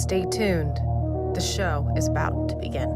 Stay tuned. The show is about to begin.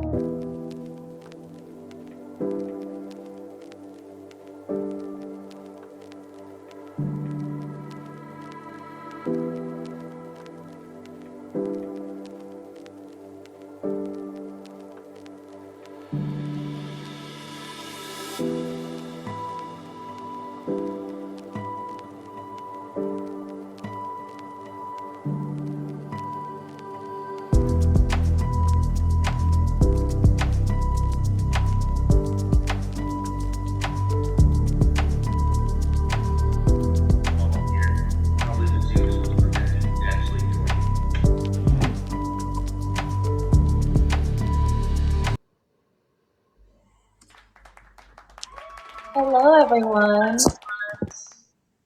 Hello, everyone,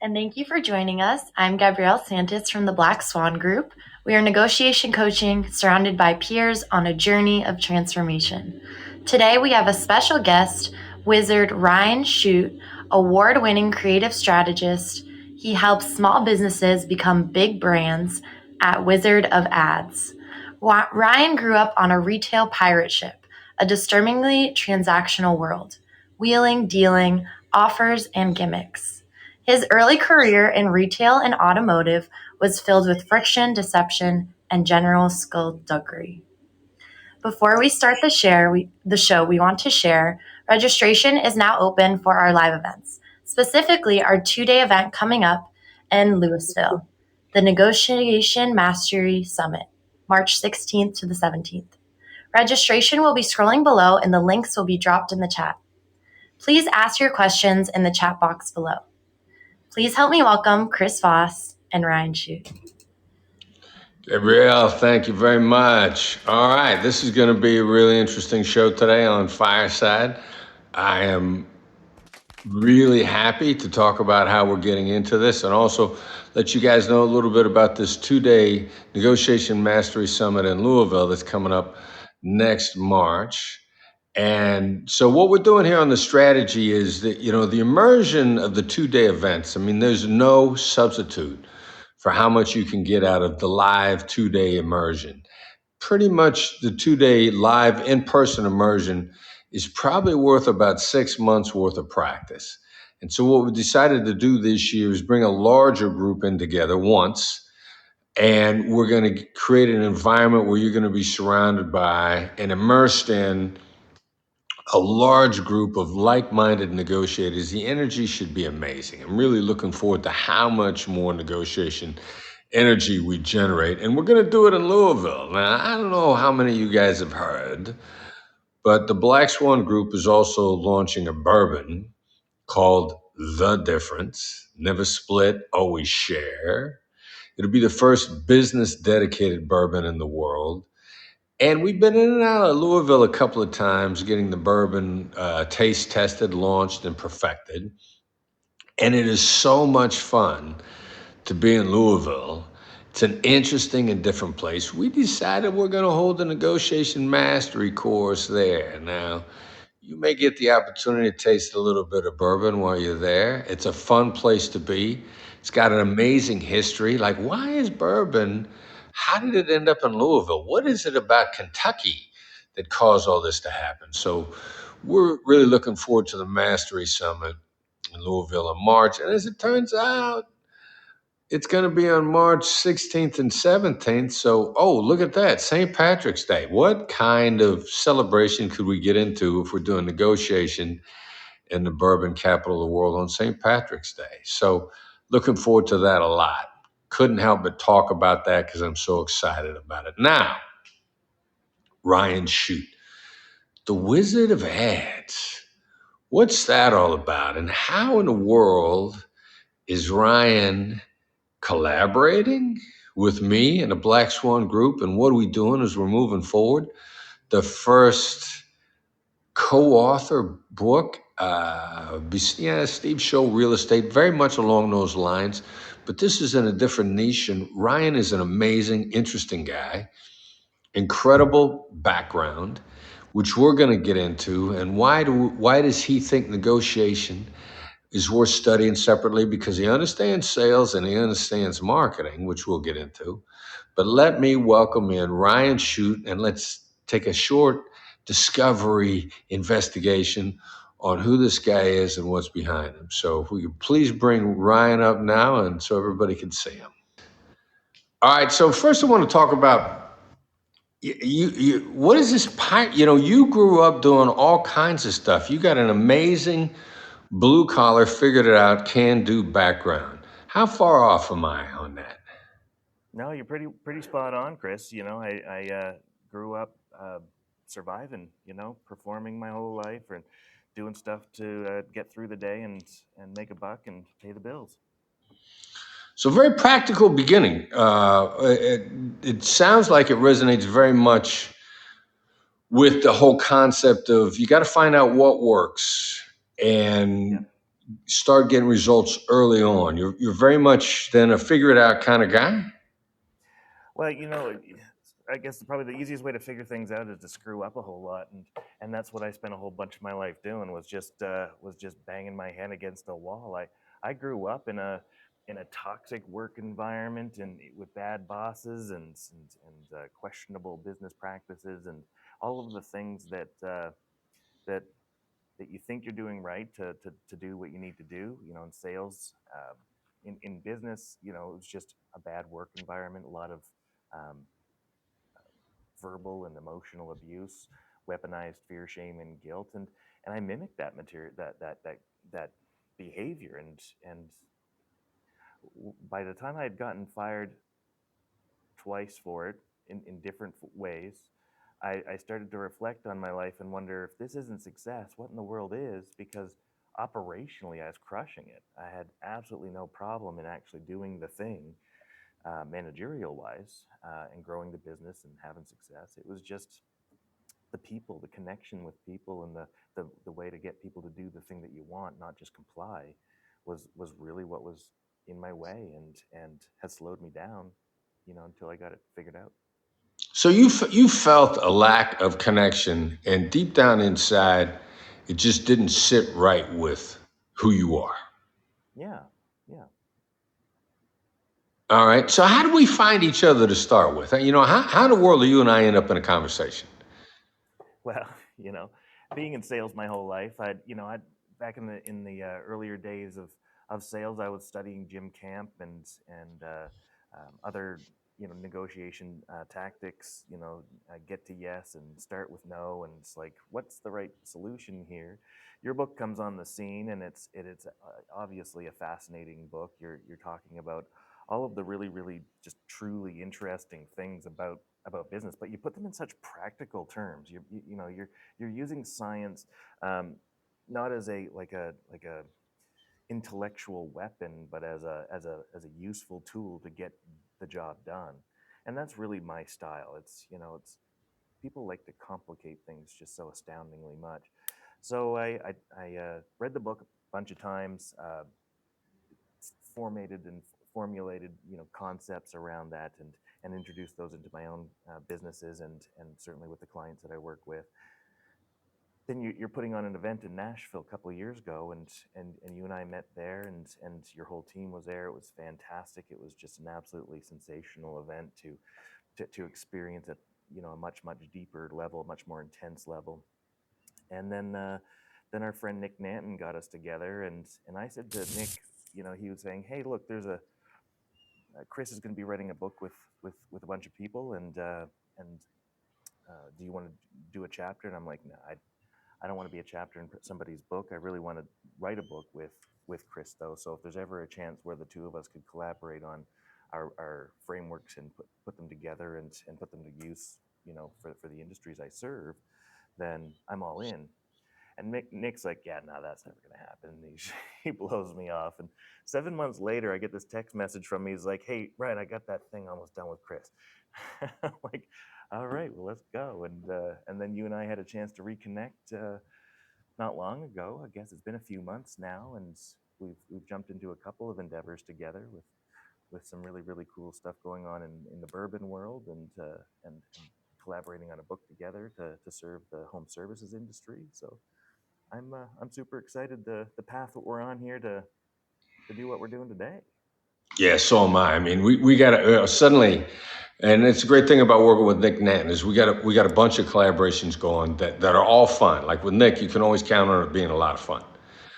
and thank you for joining us. I'm Gabrielle Santos from the Black Swan Group. We are negotiation coaching surrounded by peers on a journey of transformation. Today, we have a special guest, Wizard Ryan Chute, award-winning creative strategist. He helps small businesses become big brands at Wizard of Ads. Ryan grew up on a retail pirate ship, a disturbingly transactional world. Wheeling, dealing, offers, and gimmicks. His early career in retail and automotive was filled with friction, deception, and general skullduggery. Before we start the show, we want to share registration is now open for our live events, specifically our 2-day event coming up in Louisville, the Negotiation Mastery Summit, March 16th to the 17th. Registration will be scrolling below and the links will be dropped in the chat. Please ask your questions in the chat box below. Please help me welcome Chris Voss and Ryan Chute. Gabrielle, thank you very much. All right, this is going to be a really interesting show today on Fireside. I am really happy to talk about how we're getting into this and also let you guys know a little bit about this 2-day Negotiation Mastery Summit in Louisville that's coming up next March. And so what we're doing here on the strategy is that, the immersion of the 2-day events, there's no substitute for how much you can get out of the live 2-day immersion. Pretty much the 2-day live in-person immersion is probably worth about 6 months worth of practice. And so what we decided to do this year is bring a larger group in together once, and we're going to create an environment where you're going to be surrounded by and immersed in a large group of like-minded negotiators. The energy should be amazing. I'm really looking forward to how much more negotiation energy we generate. And we're going to do it in Louisville. Now, I don't know how many of you guys have heard, but the Black Swan Group is also launching a bourbon called The Difference. Never split, always share. It'll be the first business-dedicated bourbon in the world. And we've been in and out of Louisville a couple of times, getting the bourbon taste tested, launched, and perfected. And it is so much fun to be in Louisville. It's an interesting and different place. We decided we're going to hold a negotiation mastery course there. Now, you may get the opportunity to taste a little bit of bourbon while you're there. It's a fun place to be. It's got an amazing history. Like, why is bourbon? How did it end up in Louisville? What is it about Kentucky that caused all this to happen? So we're really looking forward to the Mastery Summit in Louisville in March. And as it turns out, it's going to be on March 16th and 17th. So, look at that, St. Patrick's Day. What kind of celebration could we get into if we're doing negotiation in the bourbon capital of the world on St. Patrick's Day? So looking forward to that a lot. Couldn't help but talk about that because I'm so excited about it. Now, Ryan Chute, the Wizard of Ads. What's that all about? And how in the world is Ryan collaborating with me and the Black Swan Group? And what are we doing as we're moving forward? The first co-author book, Steve Show Real Estate, very much along those lines. But this is in a different niche. And Ryan is an amazing, interesting guy, incredible background, which we're going to get into. And why does he think negotiation is worth studying separately because he understands sales and he understands marketing, which we'll get into. But let me welcome in Ryan Chute, and let's take a short discovery investigation on who this guy is and what's behind him. So if we could please bring Ryan up now and so everybody can see him. All right, so first I want to talk about what is this you grew up doing all kinds of stuff. You got an amazing blue collar, figured it out, can do background. How far off am I on that? No, you're pretty spot on, Chris. I grew up surviving, performing my whole life and doing stuff to get through the day and make a buck and pay the bills. So very practical beginning. It sounds like it resonates very much with the whole concept of you got to find out what works and start getting results early on. You're very much then a figure it out kind of guy. Well, I guess probably the easiest way to figure things out is to screw up a whole lot, and that's what I spent a whole bunch of my life doing was just banging my head against a wall. I grew up in a toxic work environment and with bad bosses and questionable business practices and all of the things that that you think you're doing right to do what you need to do. In sales, in business, it was just a bad work environment, a lot of um, verbal and emotional abuse, weaponized fear, shame, and guilt, and I mimicked that material, that behavior, and by the time I had gotten fired twice for it in different ways, I started to reflect on my life and wonder if this isn't success, what in the world is? Because operationally, I was crushing it. I had absolutely no problem in actually doing the thing, managerial wise, and growing the business and having success. It was just the people, the connection with people, and the way to get people to do the thing that you want, not just comply, was really what was in my way and has slowed me down, until I got it figured out. So you felt a lack of connection, and deep down inside, it just didn't sit right with who you are. Yeah, yeah. All right. So how do we find each other to start with? How in the world do you and I end up in a conversation? Well, being in sales my whole life, I back in the earlier days of sales, I was studying Jim Camp and other negotiation tactics. Get to yes and start with no, and it's like, what's the right solution here? Your book comes on the scene, and it's obviously a fascinating book. You're talking about all of the really just truly interesting things about business, but you put them in such practical terms. You're using science, not as a intellectual weapon, but as a useful tool to get the job done. And that's really my style. It's people like to complicate things just so astoundingly much. So I read the book a bunch of times, formatted and formulated concepts around that and introduced those into my own businesses and certainly with the clients that I work with. Then you're putting on an event in Nashville a couple of years ago, and you and I met there, and your whole team was there. It was fantastic. It was just an absolutely sensational event to experience at a much deeper level, much more intense level. And then our friend Nick Nanton got us together, and I said to Nick, he was saying, "Hey, look, there's Chris is going to be writing a book with a bunch of people, and do you want to do a chapter?" And I'm like, "No, I don't want to be a chapter in somebody's book. I really want to write a book with Chris, though. So if there's ever a chance where the two of us could collaborate on our frameworks and put them together and put them to use, for the industries I serve, then I'm all in." And Nick's like, "Yeah, no, that's never going to happen." And he blows me off. And 7 months later, I get this text message from me. He's like, "Hey, Ryan, I got that thing almost done with Chris." I'm like, "All right, well, let's go." And then you and I had a chance to reconnect not long ago. I guess it's been a few months now, and we've jumped into a couple of endeavors together with some really cool stuff going on in the bourbon world, and collaborating on a book together to serve the home services industry. So I'm super excited the path that we're on here to do what we're doing today. Yeah, so am I. I mean, we got to suddenly, and it's a great thing about working with Nick Nanton is we got a bunch of collaborations going that are all fun. Like with Nick, you can always count on it being a lot of fun.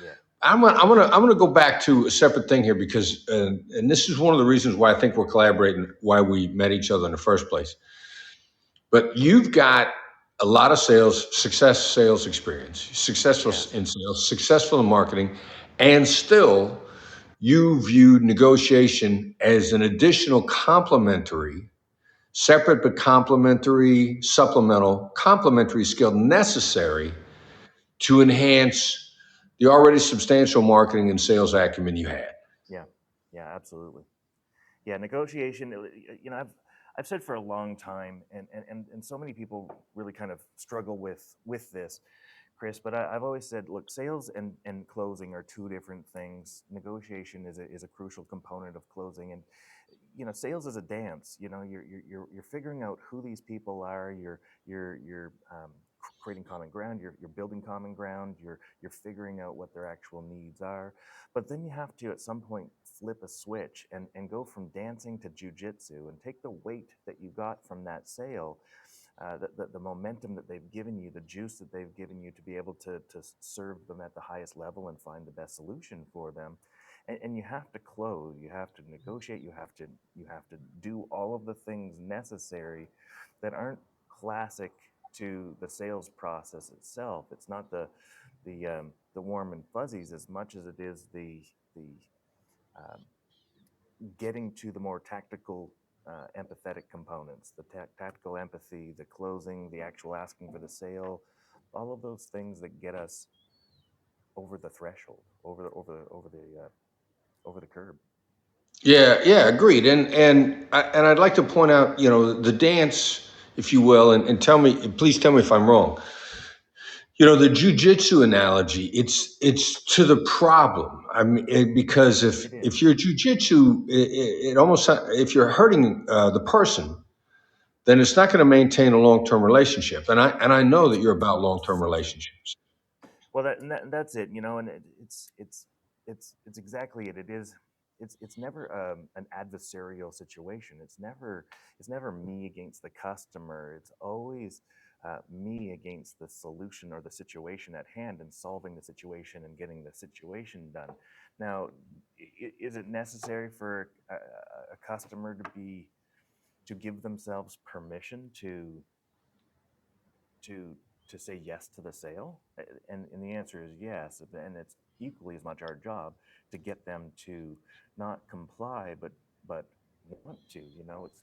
Yeah. I'm gonna go back to a separate thing here because, and this is one of the reasons why I think we're collaborating, why we met each other in the first place. But you've got a lot of sales experience, successful in sales, successful in marketing, and still you viewed negotiation as an additional complementary, separate but complementary, supplemental, complementary skill necessary to enhance the already substantial marketing and sales acumen you had. Yeah, absolutely. Yeah, negotiation. I've said for a long time, and so many people really kind of struggle with this, Chris. But I've always said, look, sales and closing are two different things. Negotiation is a crucial component of closing, and sales is a dance. You're figuring out who these people are. You're creating common ground. You're building common ground. You're figuring out what their actual needs are. But then you have to at some point flip a switch and go from dancing to jujitsu and take the weight that you got from that sale, the momentum that they've given you, the juice that they've given you to be able to serve them at the highest level and find the best solution for them. And you have to close, you have to negotiate, you have to do all of the things necessary that aren't classic to the sales process itself. It's not the warm and fuzzies as much as it is the um, getting to the more tactical, empathetic components, the tactical empathy, the closing, the actual asking for the sale, all of those things that get us over the threshold, over the curb. Yeah, agreed. And I'd like to point out, the dance, if you will, and please tell me if I'm wrong. The jujitsu analogy, it's to the problem. I mean, because if you're jujitsu, it almost, if you're hurting the person, then it's not going to maintain a long-term relationship. And I know that you're about long-term So true. relationships. Well, that's it, and it's exactly it. It is. It's never an adversarial situation. It's never me against the customer. It's always me against the solution or the situation at hand and solving the situation and getting the situation done. Now, is it necessary for a customer to give themselves permission to to say yes to the sale? And the answer is yes. And it's equally as much our job to get them to not comply, but want to.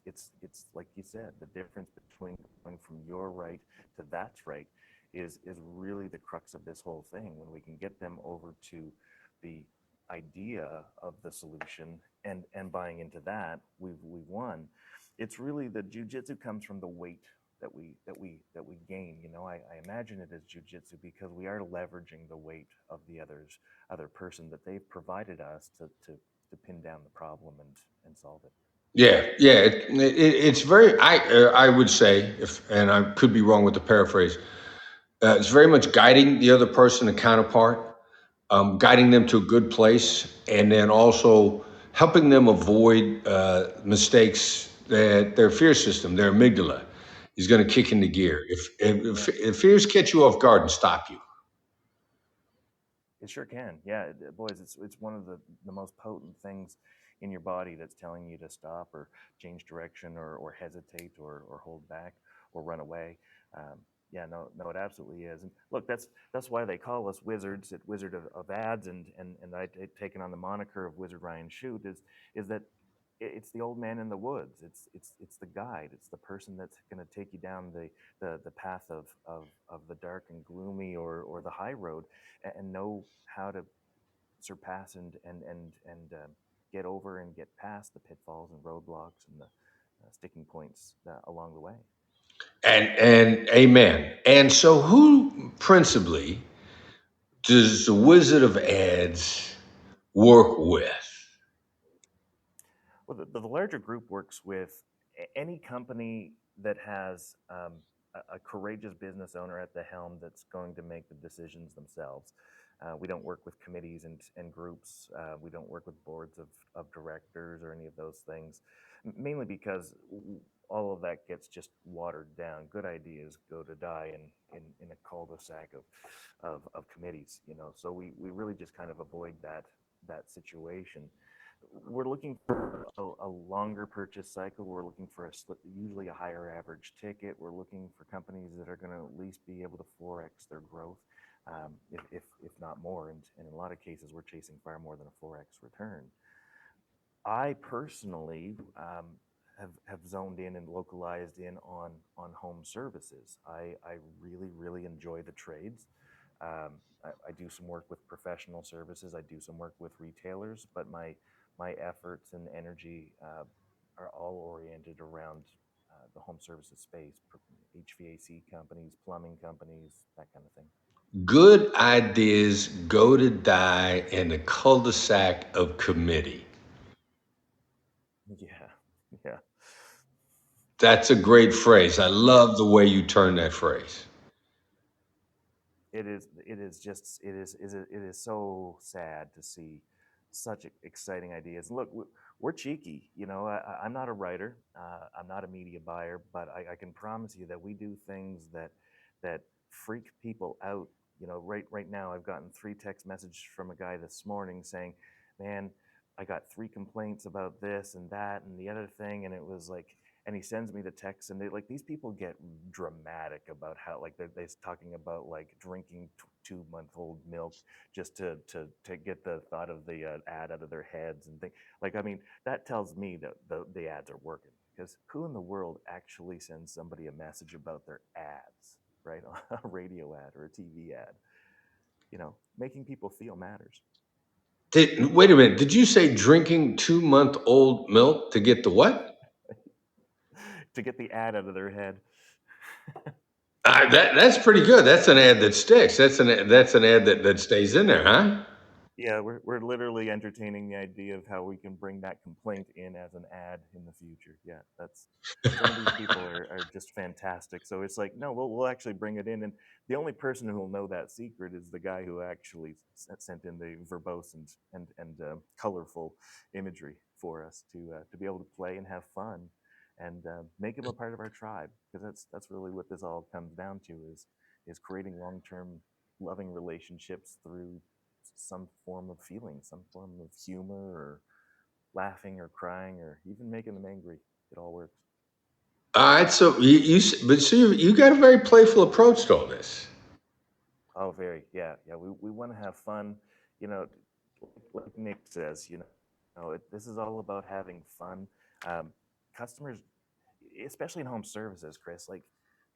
It's like you said, the difference between going from your right to that's right is really the crux of this whole thing. When we can get them over to the idea of the solution and buying into that, we've won. It's really the jujitsu comes from the weight that we gain. I imagine it as jujitsu because we are leveraging the weight of the other person that they've provided us to pin down the problem and solve it. Yeah. It's very. I would say, and I could be wrong with the paraphrase. It's very much guiding the other person, the counterpart, guiding them to a good place, and then also helping them avoid mistakes that their fear system, their amygdala, is going to kick into gear. If fears catch you off guard and stop you. It sure can. Yeah, boys, it's one of the most potent things in your body that's telling you to stop or change direction or hesitate or hold back or run away. Yeah, no, it absolutely is. And look, that's why they call us wizards at Wizard of Ads, and I taken on the moniker of Wizard Ryan Chute is that it's the old man in the woods. It's the guide. It's the person that's going to take you down the path of the dark and gloomy or the high road, and know how to surpass and get over and get past the pitfalls and roadblocks and the sticking points along the way. And amen. And so, who principally does the Wizard of Ads work with? Well, the larger group works with any company that has a courageous business owner at the helm that's going to make the decisions themselves. We don't work with committees and groups. We don't work with boards of directors or any of those things, mainly because all of that gets just watered down. Good ideas go to die in a cul-de-sac of committees, so we really just kind of avoid that situation. We're looking for a longer purchase cycle. We're looking for usually a higher average ticket. We're looking for companies that are going to at least be able to 4x their growth, if not more. And in a lot of cases, we're chasing far more than a 4x return. I personally have zoned in and localized in on home services. I really enjoy the trades. I do some work with professional services. I do some work with retailers, but my efforts and energy are all oriented around the home services space, HVAC companies, plumbing companies, that kind of thing. Good ideas go to die in the cul-de-sac of committee. Yeah, yeah. That's a great phrase. I love the way you turn that phrase. It is so sad to see such exciting ideas. Look, we're cheeky, I'm not a writer, I'm not a media buyer, but I can promise you that we do things that freak people out. Right now I've gotten 3 text messages from a guy this morning saying, man, I got 3 complaints about this and that and the other thing, and it was like, and he sends me the text, and these people get dramatic about how they're talking about like drinking 2-month-old milk just to get the thought of the ad out of their heads and think, I mean, that tells me that the ads are working, because who in the world actually sends somebody a message about their ads, right? A radio ad or a TV ad. Making people feel matters. Wait a minute. Did you say drinking 2-month-old milk to get the what? To get the ad out of their head. That's pretty good. That's an ad that sticks. That's an ad that stays in there, huh? Yeah, we're literally entertaining the idea of how we can bring that complaint in as an ad in the future. Yeah, that's some of these people are just fantastic. So it's like, no, we'll actually bring it in, and the only person who will know that secret is the guy who actually sent in the verbose and colorful imagery for us to be able to play and have fun, and make him a part of our tribe, because that's really what this all comes down to, is creating long-term loving relationships through some form of feeling, some form of humor, or laughing or crying, or even making them angry. It all works. All right. So you got a very playful approach to all this. Oh, very, yeah. We want to have fun, you know. Like Nick says, this is all about having fun. Customers, especially in home services, Chris,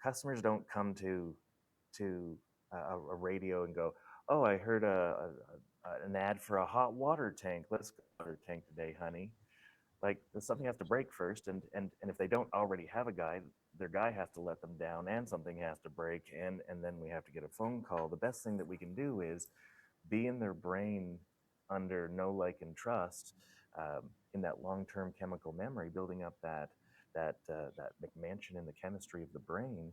customers don't come to a radio and go, "Oh, I heard an ad for a hot water tank. Let's go to water tank today, honey." Something has to break first, and if they don't already have a guy, their guy has to let them down, and something has to break, and then we have to get a phone call. The best thing that we can do is be in their brain under know, like, and trust, in that long-term chemical memory, building up that McMansion in the chemistry of the brain,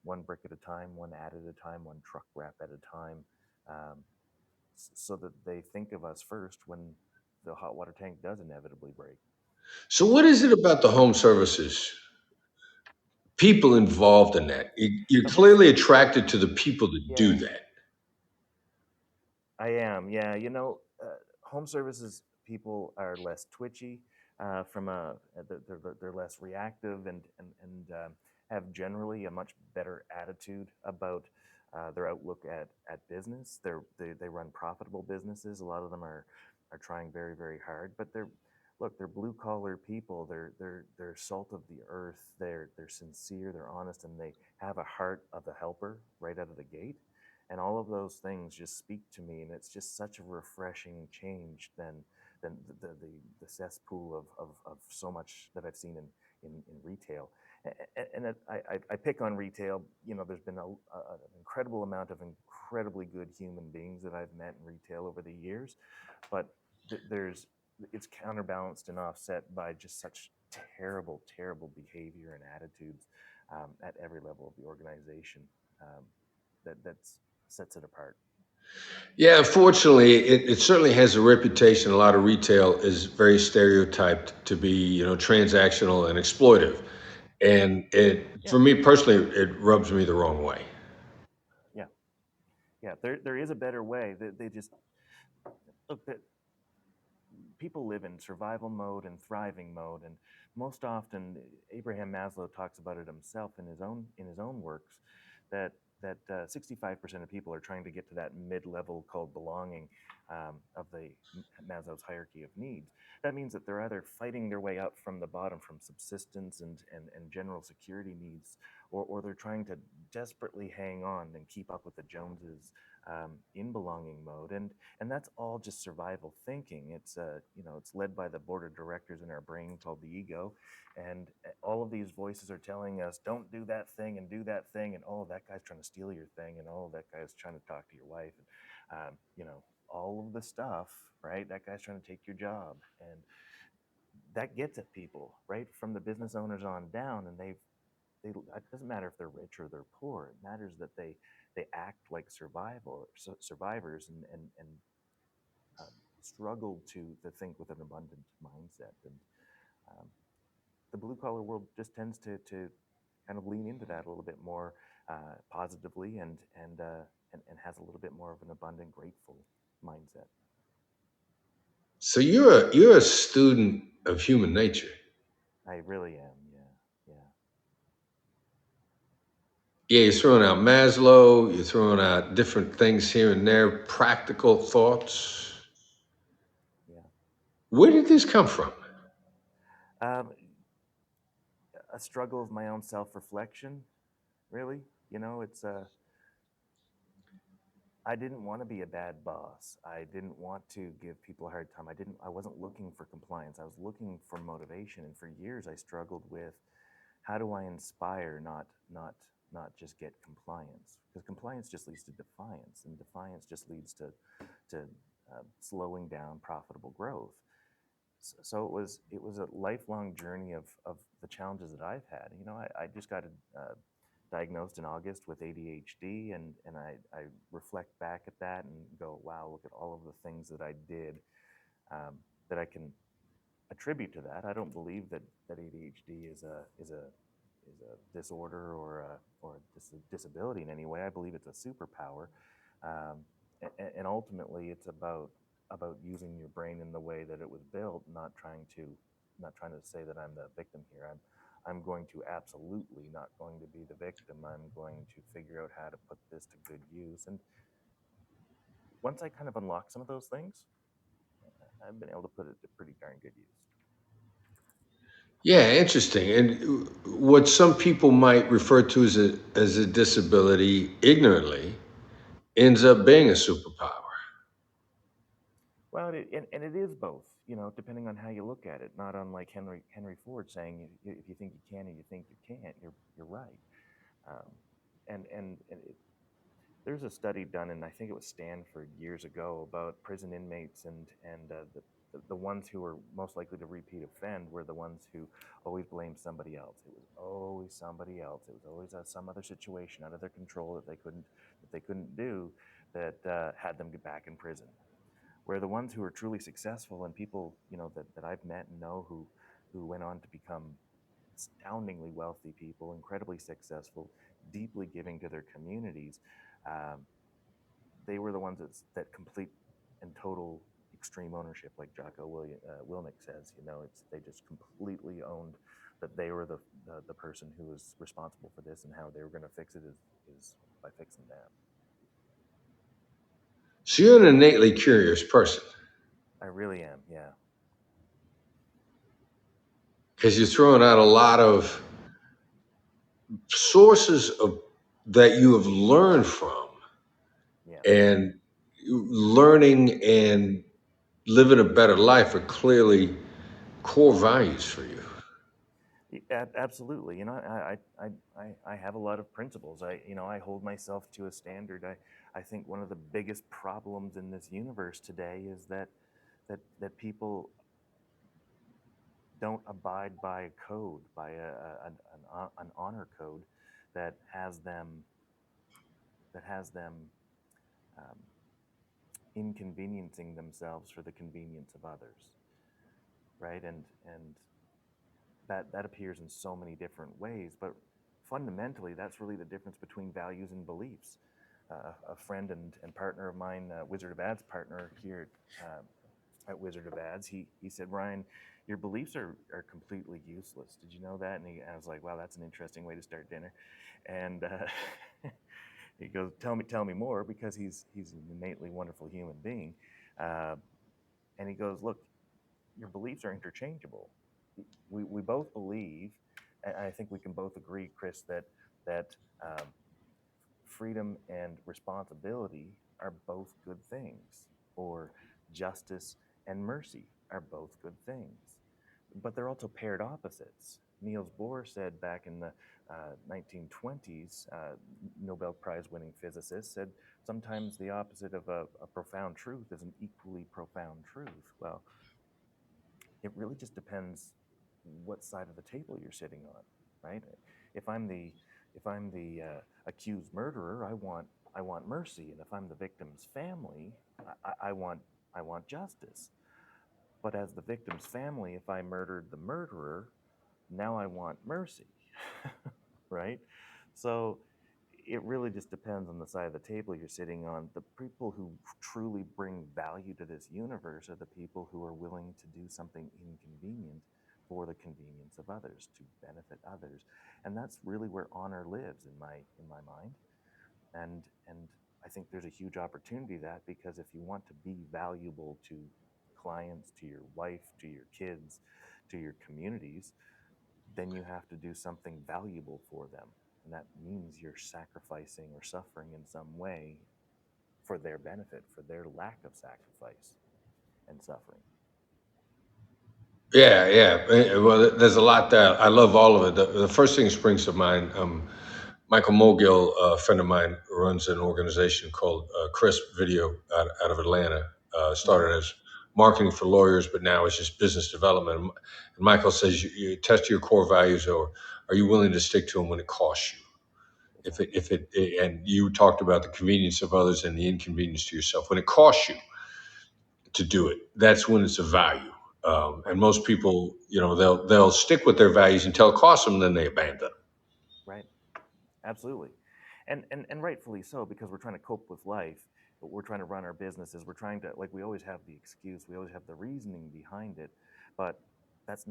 one brick at a time, one ad at a time, one truck wrap at a time, so that they think of us first when the hot water tank does inevitably break. So what is it about the home services people involved in that? You're The home, clearly attracted to the people that do yeah, that. I am. Yeah, home services people are less twitchy. They're less reactive, and have generally a much better attitude about their outlook at business. They run profitable businesses. A lot of them are trying very, very hard, but they're blue collar people. They're salt of the earth. They're sincere. They're honest, and they have a heart of a helper right out of the gate. And all of those things just speak to me, and it's just such a refreshing change than the cesspool of so much that I've seen in retail. And I pick on retail. There's been an incredible amount of incredibly good human beings that I've met in retail over the years, but it's counterbalanced and offset by just such terrible behavior and attitudes. at every level of the organization. That sets it apart. Yeah, unfortunately, it certainly has a reputation. A lot of retail is very stereotyped to be, transactional and exploitive. And Yeah, for me personally, it rubs me the wrong way. yeah, yeah. There is a better way. They just look that people live in survival mode and thriving mode, and most often Abraham Maslow talks about it himself in his own works that 65% of people are trying to get to that mid-level called belonging of the Maslow's hierarchy of needs. That means that they're either fighting their way up from the bottom from subsistence and general security needs, or they're trying to desperately hang on and keep up with the Joneses in belonging mode, and that's all just survival thinking. It's led by the board of directors in our brain called the ego, and all of these voices are telling us don't do that thing and do that thing, and oh, that guy's trying to steal your thing, and oh, that guy's trying to talk to your wife, and all of the stuff, right? That guy's trying to take your job, and that gets at people right from the business owners on down, and it doesn't matter if they're rich or they're poor. It matters that they act like survivors and struggle to think with an abundant mindset. And um, the blue collar world just tends to kind of lean into that a little bit more positively and has a little bit more of an abundant, grateful mindset. So you're a student of human nature. I really am. Yeah. Yeah, you're throwing out Maslow, you're throwing out different things here and there, practical thoughts. Yeah. Where did this come from? Um, a struggle of my own self-reflection, really. It's I didn't want to be a bad boss. I didn't want to give people a hard time. I wasn't looking for compliance. I was looking for motivation. And for years I struggled with how do I inspire, not just get compliance? Because compliance just leads to defiance, and defiance just leads to slowing down profitable growth. So it was a lifelong journey of the challenges that I've had. I just got diagnosed in August with ADHD, and I reflect back at that and go, wow, look at all of the things that I did that I can attribute to that. I don't believe that ADHD is a disorder or a disability in any way. I believe it's a superpower, and ultimately it's about using your brain in the way that it was built, not trying to say that I'm the victim here. I'm going to absolutely not going to be the victim. I'm going to figure out how to put this to good use. And once I kind of unlock some of those things, I've been able to put it to pretty darn good use. Yeah, interesting. And what some people might refer to as a disability ignorantly ends up being a superpower. Well, and it is both, depending on how you look at it. Not unlike Henry Ford saying, if you think you can and you think you can't, you're right. Um, and there's a study done, and I think it was Stanford years ago, about prison inmates and the ones who were most likely to repeat offend were the ones who always blamed somebody else. It was always somebody else. It was always some other situation out of their control that they couldn't do that had them get back in prison. Where the ones who are truly successful, and people that I've met and know who went on to become astoundingly wealthy people, incredibly successful, deeply giving to their communities, um, they were the ones that complete and total extreme ownership, like Jocko Willink says. They just completely owned that they were the person who was responsible for this, and how they were going to fix it is by fixing that. So you're an innately curious person I really am, yeah. because you're throwing out a lot of sources that you have learned from, Yeah. and learning and living a better life are clearly core values for you. Absolutely. I have a lot of principles. I hold myself to a standard. I think one of the biggest problems in this universe today is that people don't abide by a code, by an honor code that has them um, inconveniencing themselves for the convenience of others, right? And that appears in so many different ways, but fundamentally, that's really the difference between values and beliefs. A friend and partner of mine, Wizard of Ads partner here at Wizard of Ads, he said, Ryan, your beliefs are completely useless. Did you know that? And I was like, wow, that's an interesting way to start dinner. And he goes, tell me more, because he's an innately wonderful human being. Uh, and he goes, look, your beliefs are interchangeable. We both believe, and I think we can both agree, Chris, that um, freedom and responsibility are both good things, or justice and mercy are both good things, but they're also paired opposites. Niels Bohr said back in the 1920s, Nobel Prize winning physicist, said sometimes the opposite of a profound truth is an equally profound truth. Well, it really just depends what side of the table you're sitting on, right? If I'm the accused murderer, I want mercy, and if I'm the victim's family, I want justice. But as the victim's family, if I murdered the murderer, now I want mercy, right? So it really just depends on the side of the table you're sitting on. The people who truly bring value to this universe are the people who are willing to do something inconvenient for the convenience of others, to benefit others. And that's really where honor lives in my mind. And I think there's a huge opportunity that, because if you want to be valuable to clients, to your wife, to your kids, to your communities, then you have to do something valuable for them. And that means you're sacrificing or suffering in some way for their benefit, for their lack of sacrifice and suffering. Yeah, yeah. Well, there's a lot there. I love all of it. The first thing that springs to mind, Michael Mogill, a friend of mine, runs an organization called Chris Video out of Atlanta. Mm-hmm. Started as marketing for lawyers, but now it's just business development. And Michael says you test your core values, or are you willing to stick to them when it costs you? And you talked about the convenience of others and the inconvenience to yourself. When it costs you to do it, that's when it's a value. And Right, most people, they'll stick with their values until it costs them, then they abandon them. right. Absolutely. And rightfully so, because we're trying to cope with life, but we're trying to run our businesses. We're trying to, like, we always have the excuse, we always have the reasoning behind it, but that's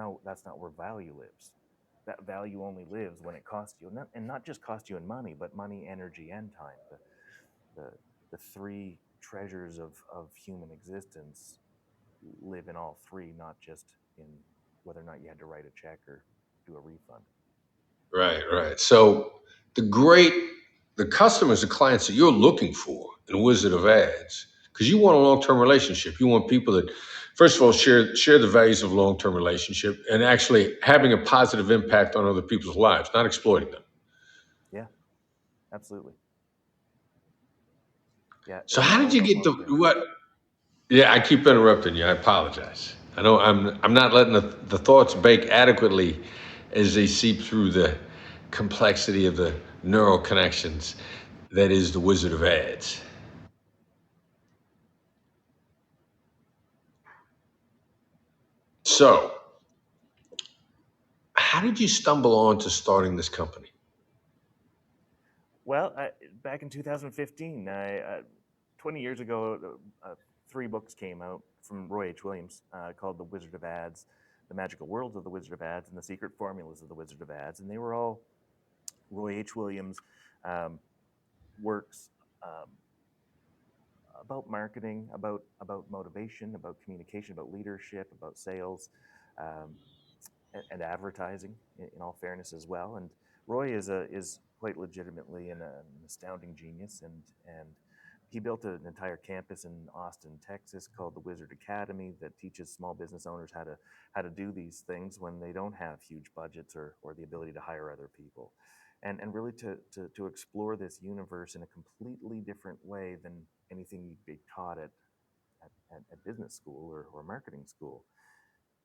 not where value lives. That value only lives when it costs you, and not just cost you in money, but money, energy, and time. The the three treasures of human existence live in all three, not just in whether or not you had to write a check or do a refund. Right, right. So the great, the customers, the clients that you're looking for in Wizard of Ads, because you want a long-term relationship. You want people that, first of all, share the values of a long-term relationship and actually having a positive impact on other people's lives, not exploiting them. Yeah, absolutely. Yeah, So it's how did all you about get the long term. what? Yeah, I keep interrupting you. I apologize. I know I'm not letting the thoughts bake adequately as they seep through the complexity of the neural connections that is the Wizard of Ads. So, how did you stumble on to starting this company? Well, back in 2015, 20 years ago, three books came out from Roy H. Williams called The Wizard of Ads, The Magical Worlds of the Wizard of Ads, and The Secret Formulas of the Wizard of Ads. And they were all Roy H. Williams um, works um, about marketing, about motivation, about communication, about leadership, about sales, um, and advertising. In all fairness, as well. And Roy is quite legitimately an astounding genius, and he built an entire campus in Austin, Texas, called the Wizard Academy, that teaches small business owners how to do these things when they don't have huge budgets or the ability to hire other people. And really to explore this universe in a completely different way than anything you'd be taught at business school or marketing school.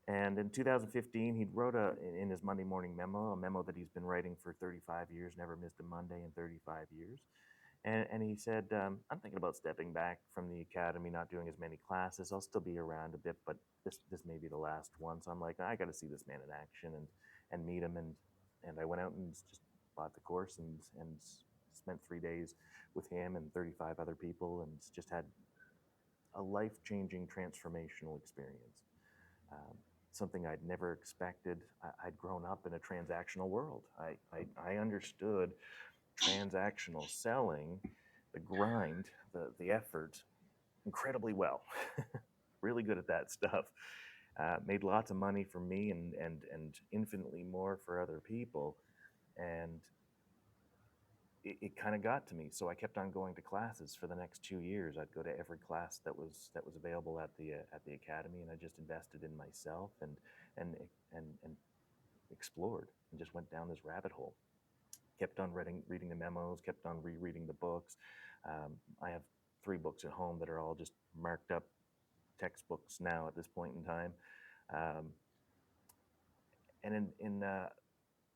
And in 2015, he wrote in his Monday morning memo, a memo that he's been writing for 35 years, never missed a Monday in 35 years. And he said, I'm thinking about stepping back from the academy, not doing as many classes. I'll still be around a bit, but this may be the last one. So I'm like, I got to see this man in action and meet him. And I went out and just bought the course and spent 3 days with him and 35 other people and just had a life-changing transformational experience. Something I'd never expected. I'd grown up in a transactional world. I understood transactional selling, the grind, the effort, incredibly well. Really good at that stuff. Made lots of money for me and infinitely more for other people. And it kind of got to me. So I kept on going to classes for the next 2 years. I'd go to every class that was available at the academy, and I just invested in myself and explored and just went down this rabbit hole. Kept on reading the memos, kept on rereading the books. I have 3 books at home that are all just marked up textbooks now at this point in time. And in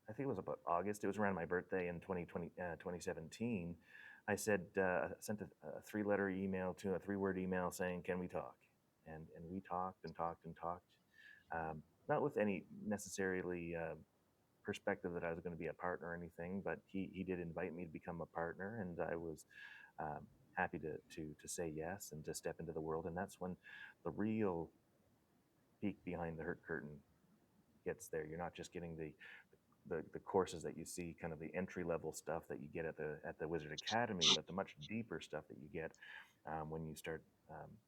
I think it was about August, it was around my birthday in 2017, I sent a 3-letter email to a 3-word email saying, can we talk? And we talked and talked and talked, not with any necessarily perspective that I was going to be a partner or anything, but he did invite me to become a partner, and I was happy to say yes and to step into the world. And that's when the real peek behind the curtain gets there. You're not just getting the courses that you see, kind of the entry level stuff that you get at the Wizard Academy, but the much deeper stuff that you get when you start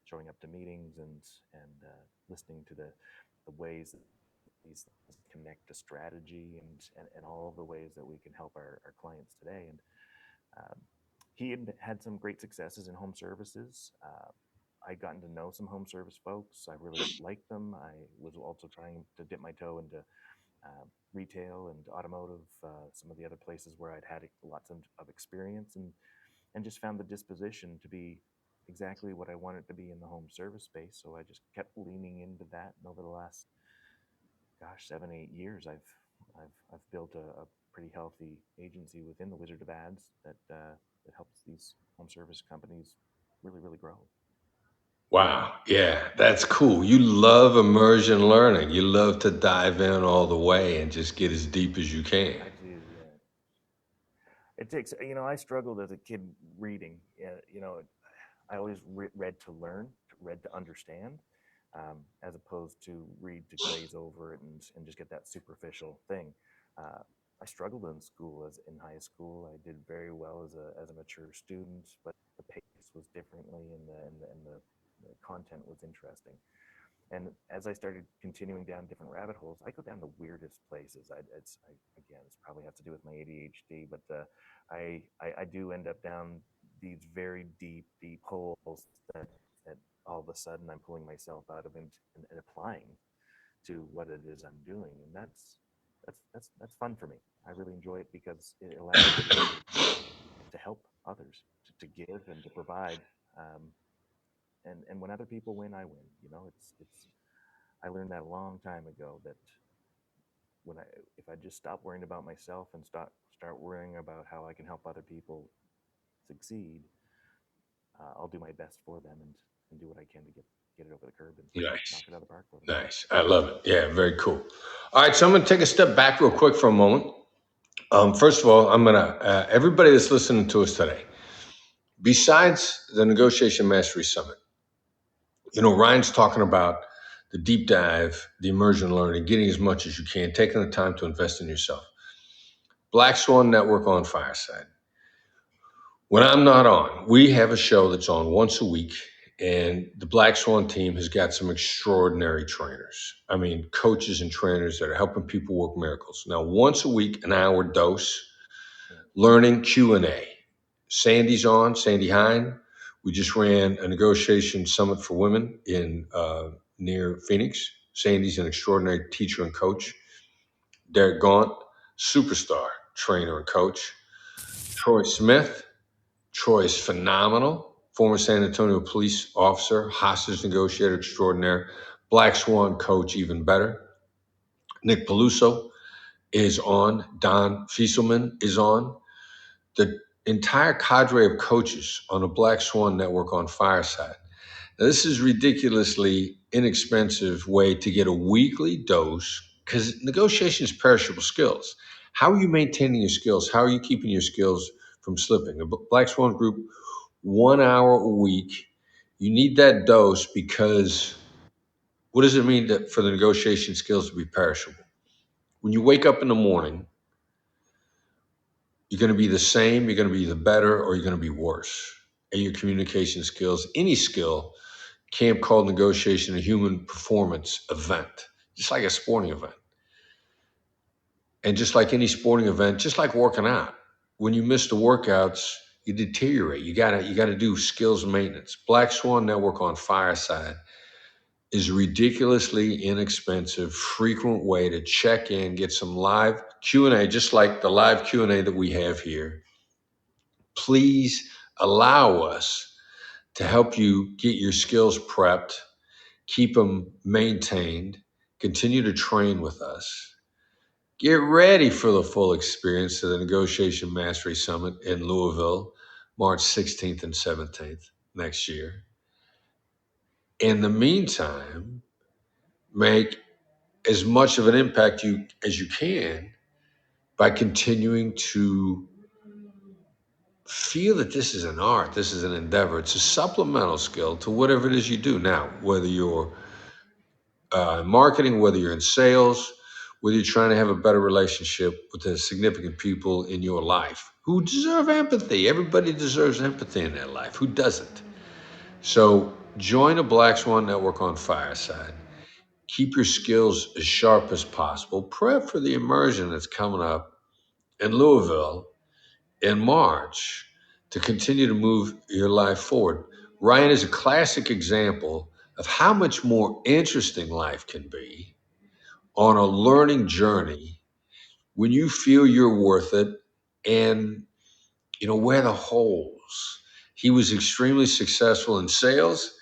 showing up to meetings and listening to the ways that these things connect to strategy and all of the ways that we can help our clients today. And he had some great successes in home services. I'd gotten to know some home service folks. I really liked them. I was also trying to dip my toe into retail and automotive, some of the other places where I'd had lots of experience, and just found the disposition to be exactly what I wanted to be in the home service space. So I just kept leaning into that. And over the last, 7-8 years, I've built a pretty healthy agency within the Wizard of Ads that helps these home service companies really, really grow. Wow. Yeah, that's cool. You love immersion learning. You love to dive in all the way and just get as deep as you can. I do, yeah. It takes, I struggled as a kid reading. I always read to learn, read to understand, as opposed to read to glaze over it and just get that superficial thing. I struggled in school, in high school. I did very well as a mature student, but the pace was differently, and the content was interesting. And as I started continuing down different rabbit holes, I go down the weirdest places. It's probably has to do with my ADHD, but I do end up down these very deep holes that all of a sudden I'm pulling myself out of and applying to what it is I'm doing, and that's fun for me. I really enjoy it because it allows me to help others, to give and to provide. And when other people win, I win. It's I learned that a long time ago, that if I just stop worrying about myself and start worrying about how I can help other people succeed, I'll do my best for them and do what I can to get it over the curb and Nice. knock it out of the park for them. Nice. I love it. Yeah, very cool. All right, so I'm going to take a step back real quick for a moment. First of all, I'm going to, everybody that's listening to us today, besides the Negotiation Mastery Summit, Ryan's talking about the deep dive, the immersion learning, getting as much as you can, taking the time to invest in yourself. Black Swan Network on Fireside. When I'm not on, we have a show that's on once a week, and the Black Swan team has got some extraordinary trainers. I mean, coaches and trainers that are helping people work miracles. Now, once a week, an hour dose, learning Q&A. Sandy's on, Sandy Hine. We just ran a negotiation summit for women in near Phoenix. Sandy's an extraordinary teacher and coach. Derek Gaunt, superstar trainer and coach. Troy Smith. Troy is phenomenal. Former San Antonio police officer, hostage negotiator extraordinaire. Black Swan coach even better. Nick Peluso is on. Don Fieselman is on. The entire cadre of coaches on the Black Swan Network on Fireside. Now, this is ridiculously inexpensive way to get a weekly dose because negotiation is perishable skills. How are you maintaining your skills? How are you keeping your skills from slipping? The Black Swan Group, 1 hour a week. You need that dose because what does it mean for the negotiation skills to be perishable? When you wake up in the morning, you're going to be the same, you're going to be the better, or you're going to be worse at your communication skills. Any skill, Camp called negotiation a human performance event, just like a sporting event. And just like any sporting event, just like working out, when you miss the workouts, you deteriorate. You gotta do skills maintenance. Black Swan Network on Fireside is a ridiculously inexpensive, frequent way to check in, get some live Q&A, just like the live Q&A that we have here. Please allow us to help you get your skills prepped, keep them maintained, continue to train with us. Get ready for the full experience of the Negotiation Mastery Summit in Louisville, March 16th and 17th next year. In the meantime, make as much of an impact as you can by continuing to feel that this is an art, this is an endeavor. It's a supplemental skill to whatever it is you do. Now, whether you're in marketing, whether you're in sales, whether you're trying to have a better relationship with the significant people in your life who deserve empathy. Everybody deserves empathy in their life. Who doesn't? So join the Black Swan Network on Fireside. Keep your skills as sharp as possible. Prep for the immersion that's coming up in Louisville in March to continue to move your life forward. Ryan is a classic example of how much more interesting life can be on a learning journey when you feel you're worth it and where the holes. He was extremely successful in sales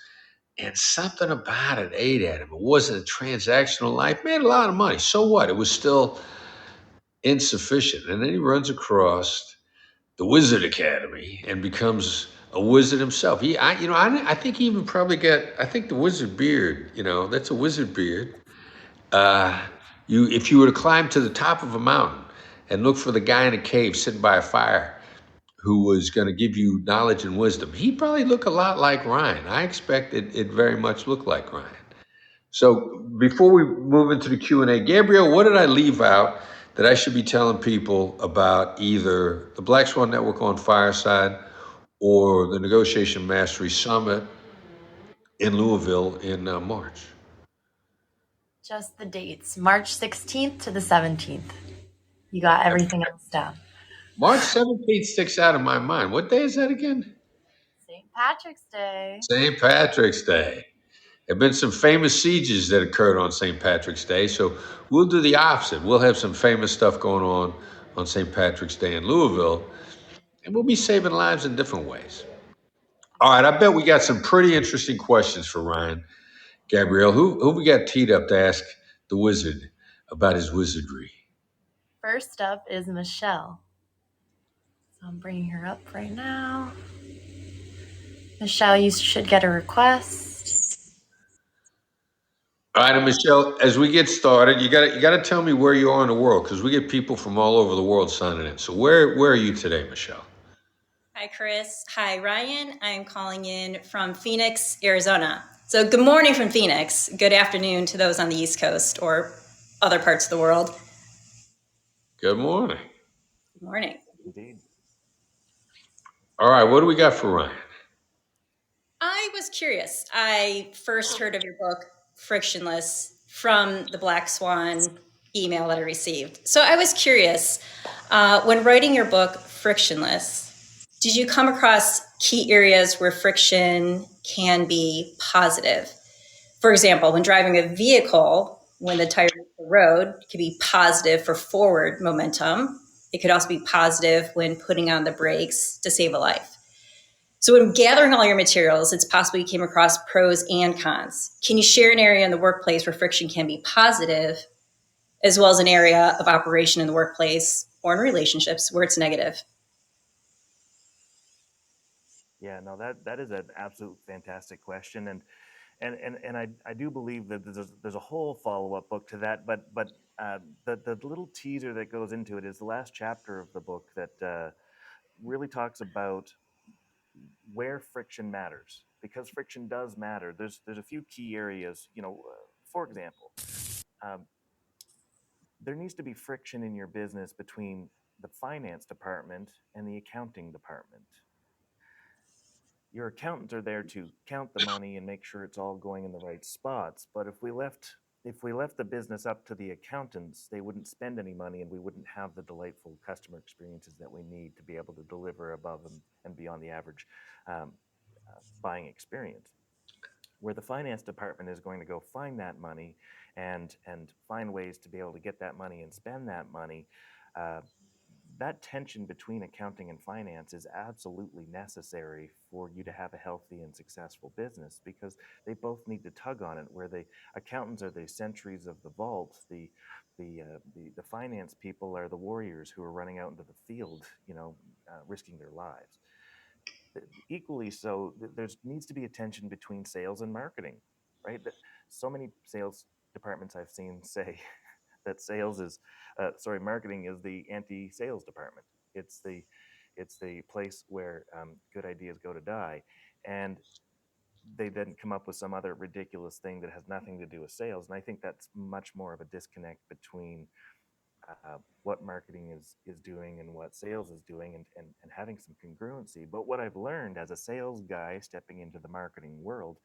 and something about it ate at him. It wasn't a transactional life, made a lot of money. So what? It was still insufficient. And then he runs across the Wizard Academy and becomes a wizard himself. I think he even probably I think the wizard beard, that's a wizard beard. If you were to climb to the top of a mountain and look for the guy in a cave sitting by a fire who was going to give you knowledge and wisdom, he'd probably look a lot like Ryan. I expect it very much looked like Ryan. So before we move into the Q&A, Gabrielle, what did I leave out that I should be telling people about either the Black Swan Network on Fireside or the Negotiation Mastery Summit in Louisville in March? Just the dates, March 16th to the 17th. You got everything else down. March 17th sticks out of my mind. What day is that again? St. Patrick's Day. St. Patrick's Day. There have been some famous sieges that occurred on St. Patrick's Day, so we'll do the opposite. We'll have some famous stuff going on St. Patrick's Day in Louisville, and we'll be saving lives in different ways. All right, I bet we got some pretty interesting questions for Ryan. Gabrielle, who we got teed up to ask the wizard about his wizardry? First up is Michelle. So I'm bringing her up right now. Michelle, you should get a request. All right, and Michelle, as we get started, you got to tell me where you are in the world because we get people from all over the world signing in. So where are you today, Michelle? Hi, Chris. Hi, Ryan. I'm calling in from Phoenix, Arizona. So good morning from Phoenix. Good afternoon to those on the East Coast or other parts of the world. Good morning. Good morning. Indeed. All right, what do we got for Ryan? I was curious. I first heard of your book, Frictionless, from the Black Swan email that I received. So I was curious, when writing your book, Frictionless, did you come across key areas where friction can be positive? For example, when driving a vehicle, when the tire hits the road, it can be positive for forward momentum. It could also be positive when putting on the brakes to save a life. So when gathering all your materials, it's possible you came across pros and cons. Can you share an area in the workplace where friction can be positive, as well as an area of operation in the workplace or in relationships where it's negative? Yeah, no, that is an absolute fantastic question, and I do believe that there's a whole follow up book to that, but the little teaser that goes into it is the last chapter of the book that really talks about where friction matters, because friction does matter. There's a few key areas, for example, um, there needs to be friction in your business between the finance department and the accounting department. Your accountants are there to count the money and make sure it's all going in the right spots. But if we left the business up to the accountants, they wouldn't spend any money and we wouldn't have the delightful customer experiences that we need to be able to deliver above and beyond the average um, buying experience. Where the finance department is going to go find that money and find ways to be able to get that money and spend that money. Uh, that tension between accounting and finance is absolutely necessary for you to have a healthy and successful business, because they both need to tug on it. Where the accountants are the sentries of the vault, the finance people are the warriors who are running out into the field, risking their lives. Equally so, there needs to be a tension between sales and marketing, right? So many sales departments I've seen say that marketing is the anti-sales department. It's the place where good ideas go to die, and they then come up with some other ridiculous thing that has nothing to do with sales. And I think that's much more of a disconnect between what marketing is doing and what sales is doing, and having some congruency. But what I've learned as a sales guy stepping into the marketing world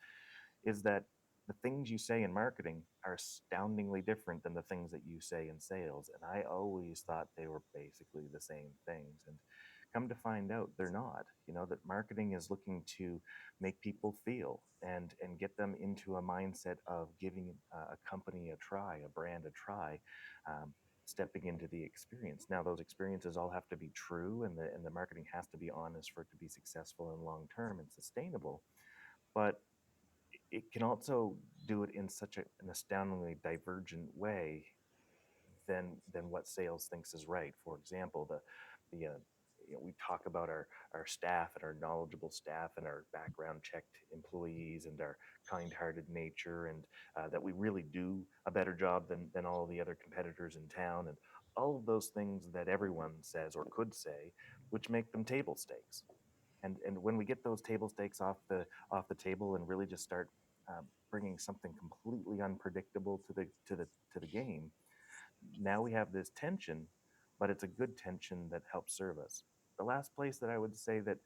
is that the things you say in marketing are astoundingly different than the things that you say in sales. And I always thought they were basically the same things. And come to find out they're not. That marketing is looking to make people feel and get them into a mindset of giving a company a try, a brand a try. Stepping into the experience. Now, those experiences all have to be true, and the marketing has to be honest for it to be successful and long term and sustainable. But it can also do it in such an astoundingly divergent way than what sales thinks is right. For example, we talk about our staff and our knowledgeable staff and our background checked employees and our kind-hearted nature, and that we really do a better job than all the other competitors in town, and all of those things that everyone says or could say, which make them table stakes. And when we get those table stakes off the table and really just start bringing something completely unpredictable to the game, now we have this tension, but it's a good tension that helps serve us. The last place that I would say that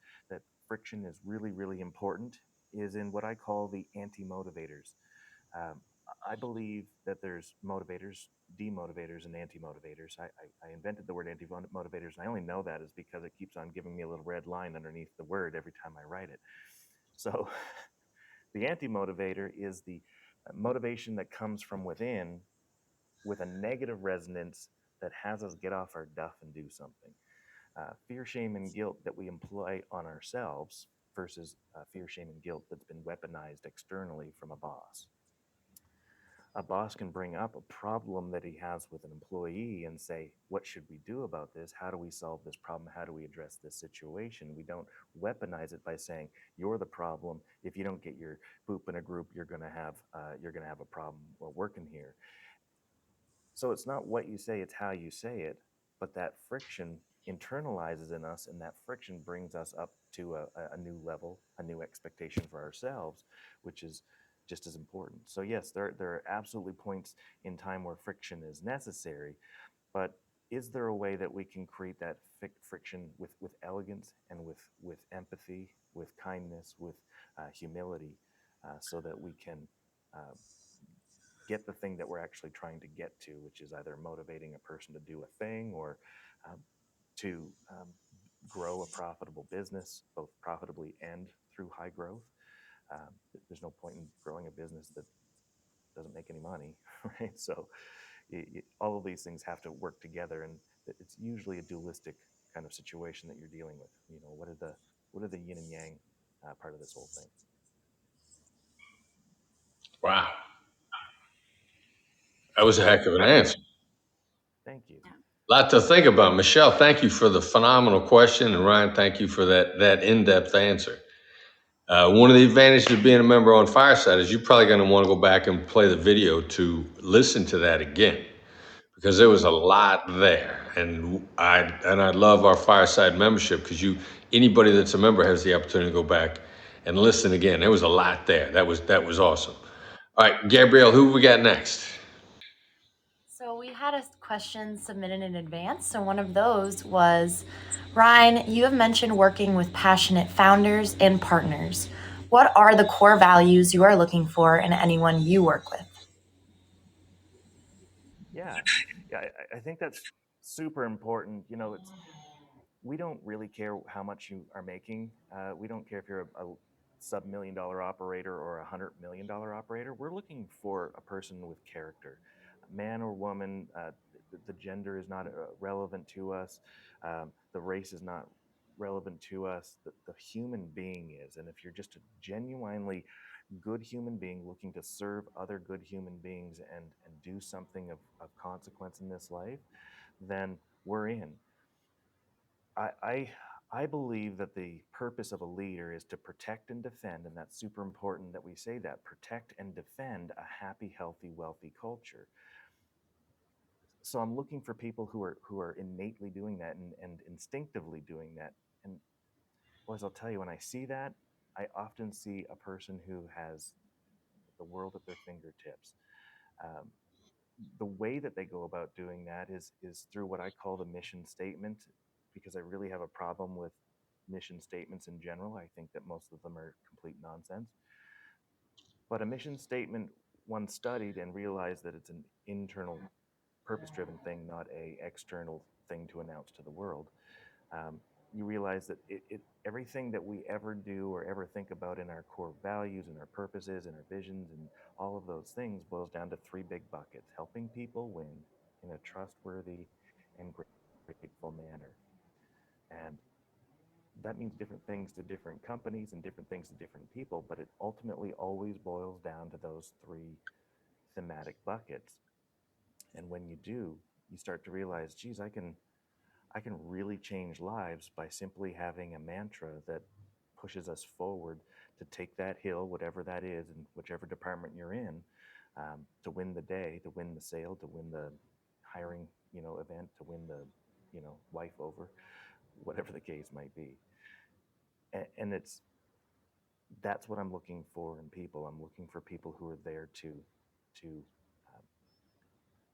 friction is really, really important is in what I call the anti-motivators. Um, I believe that there's motivators, demotivators, and anti-motivators. I invented the word anti-motivators, and I only know that is because it keeps on giving me a little red line underneath the word every time I write it. So the anti-motivator is the motivation that comes from within with a negative resonance that has us get off our duff and do something. Fear, shame, and guilt that we employ on ourselves versus fear, shame, and guilt that's been weaponized externally from a boss. A boss can bring up a problem that he has with an employee and say, what should we do about this? How do we solve this problem? How do we address this situation? We don't weaponize it by saying, you're the problem. If you don't get your poop in a group, you're going to have a problem working here. So it's not what you say, it's how you say it. But that friction internalizes in us, and that friction brings us up to a new level, a new expectation for ourselves, which is just as important. So yes, there are absolutely points in time where friction is necessary, but is there a way that we can create that friction with elegance and with empathy, with kindness, with humility, so that we can uh, get the thing that we're actually trying to get to, which is either motivating a person to do a thing or um, to grow a profitable business, both profitably and through high growth. There's no point in growing a business that doesn't make any money, right? So all of these things have to work together, and it's usually a dualistic kind of situation that you're dealing with. What are the yin and yang part of this whole thing. Wow. That was a heck of an answer. Thank you. A lot to think about. Michelle, thank you for the phenomenal question. And Ryan, thank you for that in-depth answer. One of the advantages of being a member on Fireside is you're probably going to want to go back and play the video to listen to that again, because there was a lot there. And I love our Fireside membership, because anybody that's a member has the opportunity to go back and listen again. There was a lot there. That was awesome. All right, Gabrielle, who we got next? So we had a question submitted in advance. So one of those was, Ryan, you have mentioned working with passionate founders and partners. What are the core values you are looking for in anyone you work with? Yeah, I think that's super important. We don't really care how much you are making. We don't care if you're a sub-$1 million operator or $100 million operator. We're looking for a person with character, man or woman. The gender is not relevant to us. The race is not relevant to us. The human being is. And if you're just a genuinely good human being looking to serve other good human beings and do something of consequence in this life, then we're in. I I believe that the purpose of a leader is to protect and defend, and that's super important that we say that, protect and defend a happy, healthy, wealthy culture. So I'm looking for people who are innately doing that and instinctively doing that. And boys, I'll tell you, when I see that, I often see a person who has the world at their fingertips. Um, the way that they go about doing that is through what I call the mission statement, because I really have a problem with mission statements in general. I think that most of them are complete nonsense. But a mission statement, one studied and realized that it's an internal, purpose-driven thing, not a external thing to announce to the world. You realize that everything that we ever do or ever think about in our core values and our purposes and our visions and all of those things boils down to three big buckets: helping people win in a trustworthy and grateful manner. And that means different things to different companies and different things to different people, but it ultimately always boils down to those three thematic buckets. And when you do, you start to realize, geez, I can really change lives by simply having a mantra that pushes us forward to take that hill, whatever that is, in whichever department you're in, to win the day, to win the sale, to win the hiring, event, to win the, wife over, whatever the case might be. And that's what I'm looking for in people. I'm looking for people who are there to uh,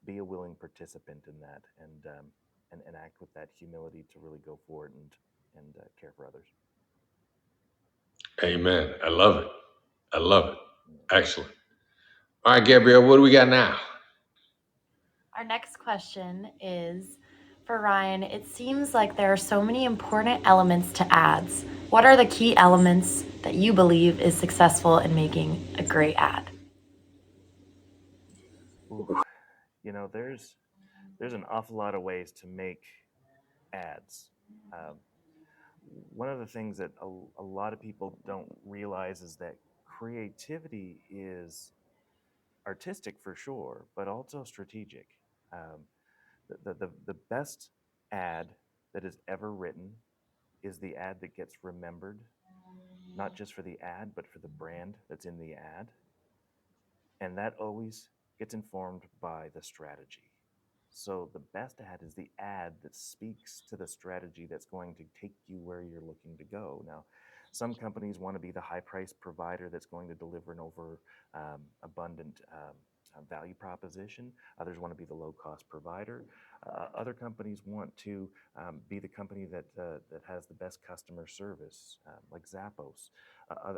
be a willing participant in that, and act with that humility to really go forward and care for others. Amen. I love it. I love it. Excellent. All right, Gabrielle, what do we got now? Our next question is for Ryan. It seems like there are so many important elements to ads. What are the key elements that you believe is successful in making a great ad? Ooh, there's an awful lot of ways to make ads. Um, One of the things that a lot of people don't realize is that creativity is artistic for sure, but also strategic. Um, the best ad that is ever written is the ad that gets remembered, not just for the ad, but for the brand that's in the ad. And that always gets informed by the strategy. So the best ad is the ad that speaks to the strategy that's going to take you where you're looking to go. Now, some companies want to be the high price provider that's going to deliver an over abundant value proposition. Others want to be the low cost provider. Other companies want to be the company that has the best customer service, like Zappos.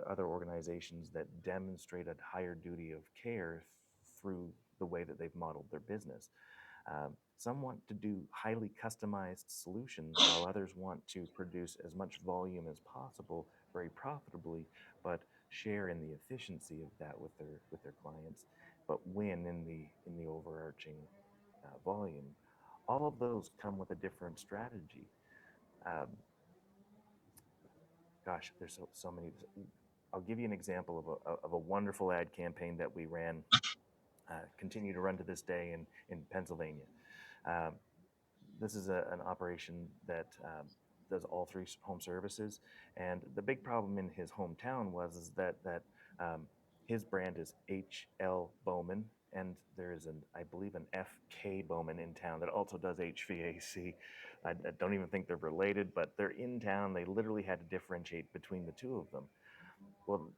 Other organizations that demonstrate a higher duty of care through the way that they've modeled their business. Some want to do highly customized solutions, while others want to produce as much volume as possible, very profitably, but share in the efficiency of that with their clients, but win in the overarching volume. All of those come with a different strategy. Um, gosh, there's so many. I'll give you an example of a wonderful ad campaign that we ran, continue to run to this day in Pennsylvania. Um, this is an operation that does all three home services, and the big problem in his hometown was is that his brand is HL Bowman, and there is I believe an FK Bowman in town that also does HVAC. I don't even think they're related, but they're in town. They literally had to differentiate between the two of them. Well,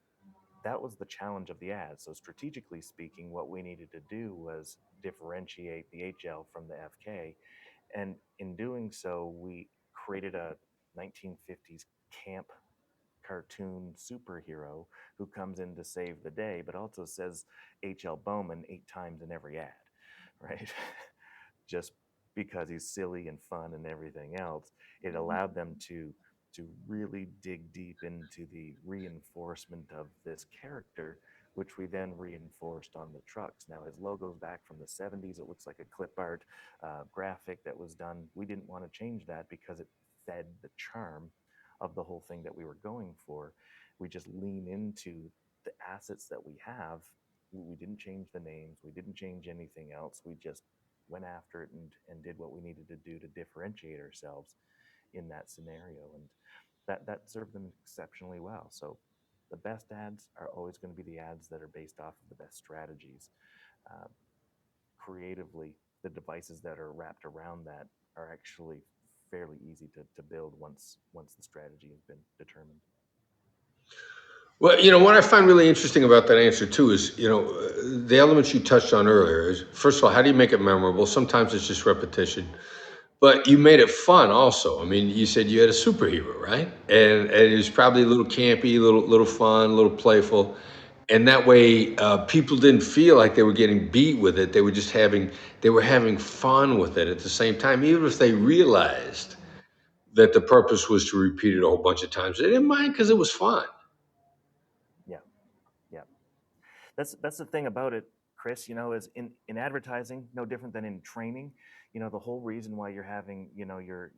that was the challenge of the ad. So strategically speaking, what we needed to do was differentiate the HL from the FK. And in doing so, we created a 1950s camp cartoon superhero who comes in to save the day, but also says H.L. Bowman 8 times in every ad, right? Just because he's silly and fun and everything else, it allowed them to really dig deep into the reinforcement of this character, which we then reinforced on the trucks. Now his logo's back from the 70s. It looks like a clip art graphic that was done. We didn't want to change that because it fed the charm of the whole thing that we were going for. We just lean into the assets that we have. We didn't change the names. We didn't change anything else. We just went after it and did what we needed to do to differentiate ourselves in that scenario. And that served them exceptionally well. So the best ads are always going to be the ads that are based off of the best strategies. Uh, Creatively, the devices that are wrapped around that are actually fairly easy to build once the strategy has been determined. Well, what I find really interesting about that answer too is, the elements you touched on earlier is, first of all, how do you make it memorable? Sometimes it's just repetition, but you made it fun also. I mean, you said you had a superhero, right? And it was probably a little campy, little fun, a little playful. And that way, people didn't feel like they were getting beat with it. They were having fun with it at the same time, even if they realized that the purpose was to repeat it a whole bunch of times. They didn't mind because it was fun. Yeah, yeah. That's the thing about it, Chris. Is in advertising, no different than in training. The whole reason why you're having your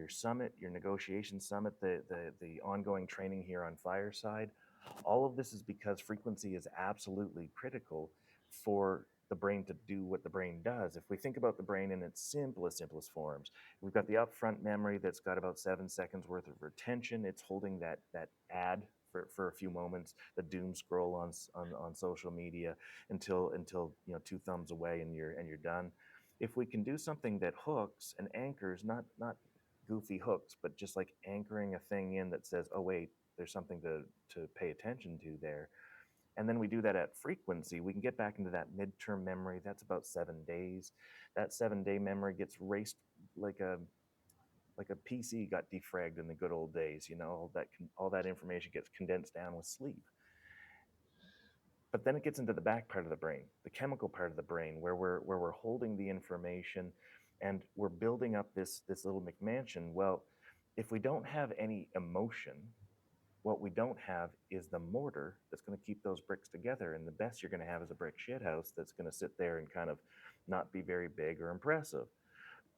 summit, your negotiation summit, the ongoing training here on Fireside, all of this is because frequency is absolutely critical for the brain to do what the brain does. If we think about the brain in its simplest forms, we've got the upfront memory that's got about 7 seconds worth of retention. It's holding that ad for a few moments, the doom scroll on social media until 2 thumbs away and you're done. If we can do something that hooks and anchors, not goofy hooks, but just like anchoring a thing in that says, oh wait, there's something to pay attention to there. And then we do that at frequency, we can get back into that midterm memory. That's about 7 days. That 7-day memory gets raced like a PC got defragged in the good old days. All that information gets condensed down with sleep. But then it gets into the back part of the brain, the chemical part of the brain, where we're holding the information and we're building up this little McMansion. Well, if we don't have any emotion, what we don't have is the mortar that's going to keep those bricks together. And the best you're going to have is a brick shithouse that's going to sit there and kind of not be very big or impressive.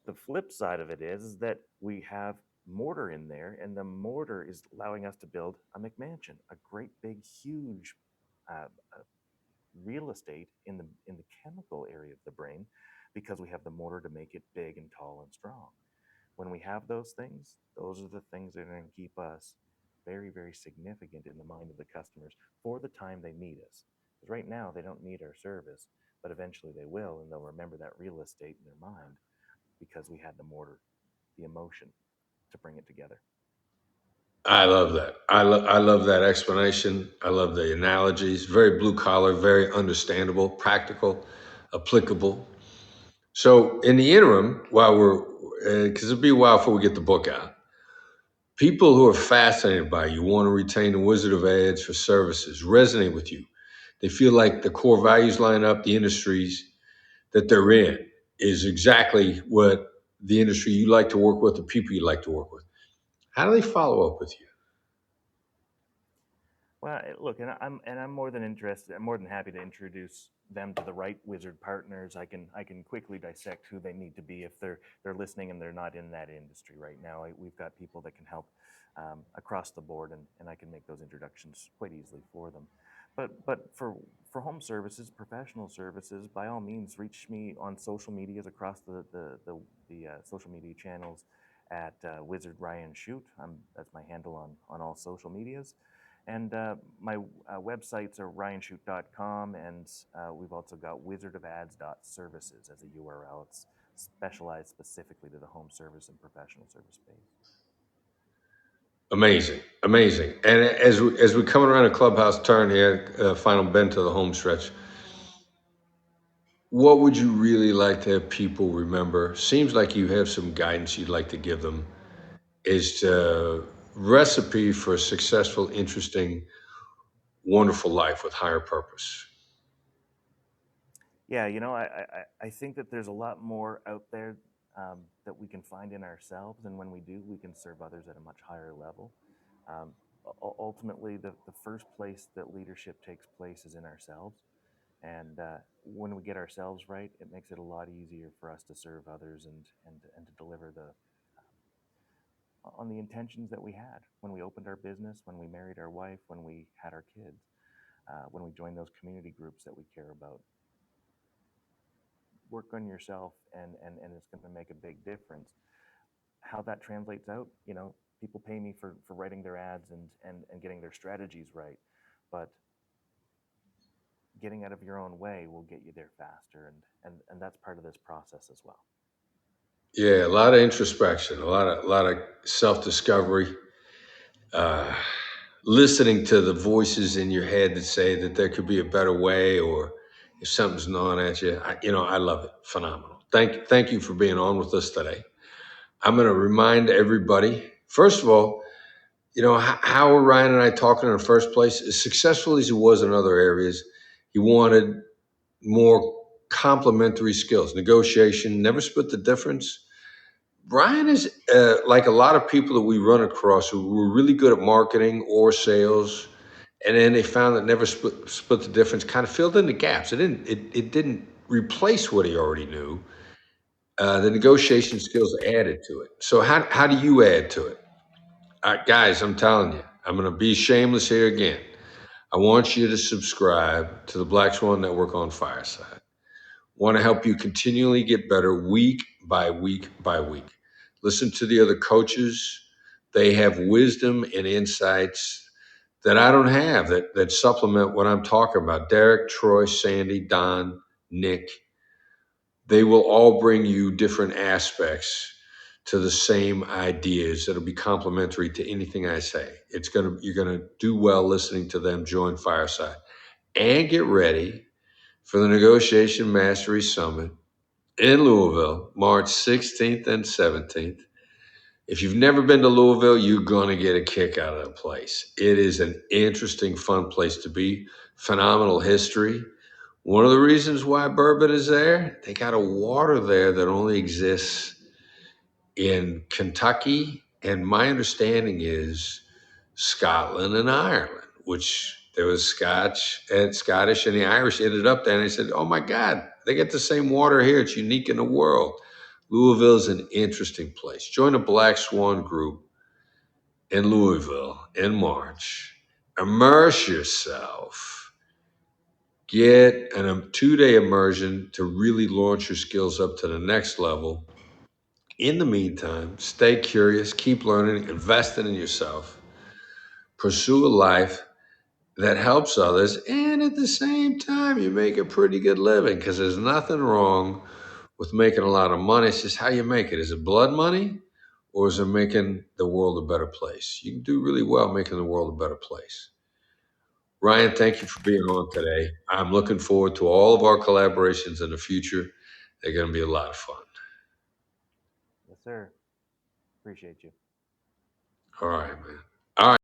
The flip side of it is that we have mortar in there, and the mortar is allowing us to build a McMansion, a great big huge real estate in the chemical area of the brain, because we have the mortar to make it big and tall and strong. When we have those things, those are the things that are going to keep us very, very significant in the mind of the customers for the time they need us. Because right now they don't need our service, but eventually they will, and they'll remember that real estate in their mind because we had the mortar, the emotion to bring it together. I love that. I love that explanation. I love the analogies. Very blue collar, very understandable, practical, applicable. So in the interim, while because it'll be a while before we get the book out, people who are fascinated by you, want to retain the wizard of ads for services, resonate with you. They feel like the core values line up, the industries that they're in is exactly what the industry you like to work with, the people you like to work with. How do they follow up with you? Well, look, and I'm more than interested. I'm more than happy to introduce them to the right wizard partners. I can quickly dissect who they need to be if they're listening and they're not in that industry right now. We've got people that can help across the board, and I can make those introductions quite easily for them. But for home services, professional services, by all means, reach me on social medias across the social media channels at Wizard Ryan Chute. That's my handle on all social medias. And my websites are ryanchute.com, and we've also got wizardofads.services as a URL. It's specialized specifically to the home service and professional service space. Amazing, amazing. And as we come around a clubhouse turn here, final bend to the home stretch, what would you really like to have people remember? Seems like you have some guidance you'd like to give them. Is the recipe for a successful, interesting, wonderful life with higher purpose. Yeah, I think that there's a lot more out there that we can find in ourselves, and when we do, we can serve others at a much higher level. Um, Ultimately, the first place that leadership takes place is in ourselves. And when we get ourselves right, it makes it a lot easier for us to serve others and to deliver on the intentions that we had when we opened our business, when we married our wife, when we had our kids, when we joined those community groups that we care about. Work on yourself, and it's going to make a big difference. How that translates out, people pay me for writing their ads and getting their strategies right, but getting out of your own way will get you there faster, and that's part of this process as well. Yeah, a lot of introspection, a lot of self-discovery, listening to the voices in your head that say that there could be a better way, or if something's gnawing at you. I love it. Phenomenal. Thank you for being on with us today. I'm going to remind everybody, first of all, how were Ryan and I talking in the first place? As successful as he was in other areas, he wanted more complementary skills. Negotiation, never split the difference. Brian is like a lot of people that we run across who were really good at marketing or sales, and then they found that never split the difference, kind of filled in the gaps. It didn't replace what he already knew. The negotiation skills added to it. So how do you add to it? Guys, I'm telling you, I'm going to be shameless here again. I want you to subscribe to the Black Swan Network on Fireside. Want to help you continually get better week by week by week. Listen to the other coaches. They have wisdom and insights that I don't have that supplement what I'm talking about. Derek, Troy, Sandy, Don, Nick, they will all bring you different aspects to the same ideas that'll be complementary to anything I say. You're gonna do well listening to them. Join Fireside and get ready for the Negotiation Mastery Summit in Louisville, March 16th and 17th. If you've never been to Louisville, you're gonna get a kick out of the place. It is an interesting, fun place to be. Phenomenal history. One of the reasons why bourbon is there, they got a water there that only exists in Kentucky, and my understanding is Scotland and Ireland, which there was Scottish and the Irish ended up there, and they said, "Oh my God, they get the same water here. It's unique in the world." Louisville is an interesting place. Join the Black Swan group in Louisville in March. Immerse yourself. Get a 2-day immersion to really launch your skills up to the next level. In the meantime, stay curious, keep learning, investing in yourself, pursue a life that helps others, and at the same time, you make a pretty good living, because there's nothing wrong with making a lot of money. It's just how you make it. Is it blood money, or is it making the world a better place? You can do really well making the world a better place. Ryan, thank you for being on today. I'm looking forward to all of our collaborations in the future. They're going to be a lot of fun. Yes, sir. Appreciate you. All right, man. All right.